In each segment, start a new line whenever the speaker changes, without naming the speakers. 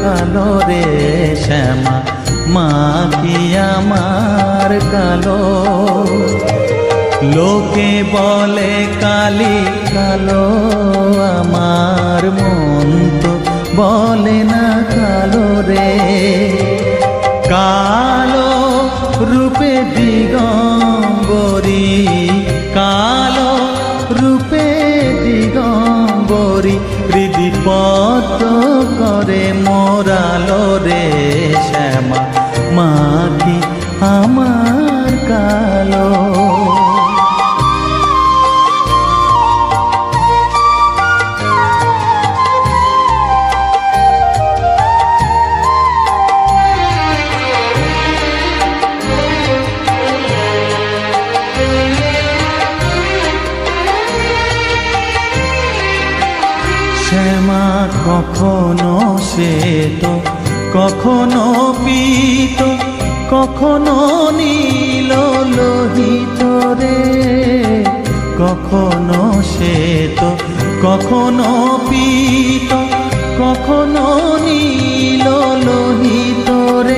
কালো রে শ্যামা মা কি আমার কালো। লোকে বলে কালি কালো, আমার মন তো বলে না কালো রে। কালো রূপে দিগম্বরী, কালো রূপে দিগম্বরী, হৃদি পদ্ম করে মোরালো রে শ্যামা মা কি আমার কালো। শ্যামা কখনো শ্বেত, কখনো পীত, কখনো নীল লোহিত রে। কখনো শ্বেত, কখনো পীত, কখনো নীল লোহিত রে।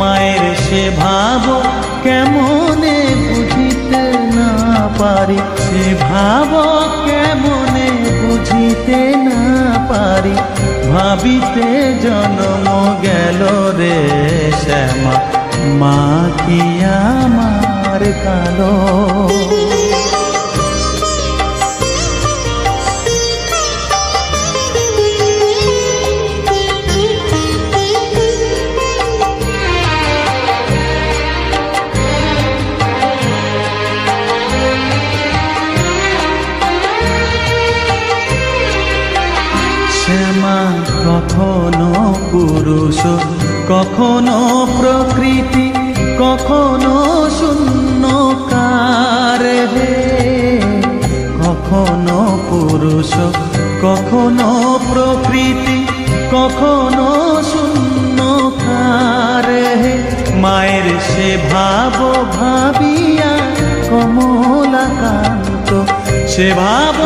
মায়ের সে ভাব কেমনে বুঝিতে না পারি, সে ভাব কেমনে বুঝিতে না পারি। ভাবিতে জন্ম গেল রে শ্যামা মা কি আমার কালো। শ্যামা কখনো পুরুষ, কখনো প্রকৃতি, কখনো শূন্যকার হে। কখনো পুরুষ, কখনো প্রকৃতি, কখনো শূন্যকার হে। মায়ের সে ভাব ভাবিয়া কমলাকান্ত, সে ভাব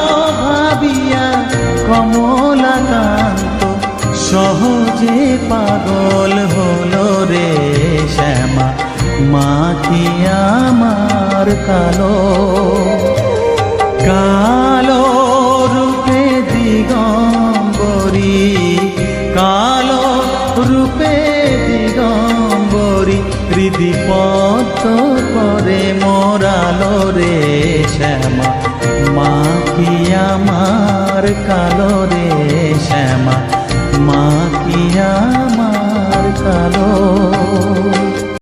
ভাবিয়া কমলাকান্ত সহজে পাগল হলো রে শ্যামা মা কি আমার কালো। কালো রূপে দিগম্বরী, কালো রূপে দিগম্বরী, হৃদি পদ্ম করে মোরালো রে শ্যামা মা কি আমার কালো রে শ্যামা মা কি আমার কালো।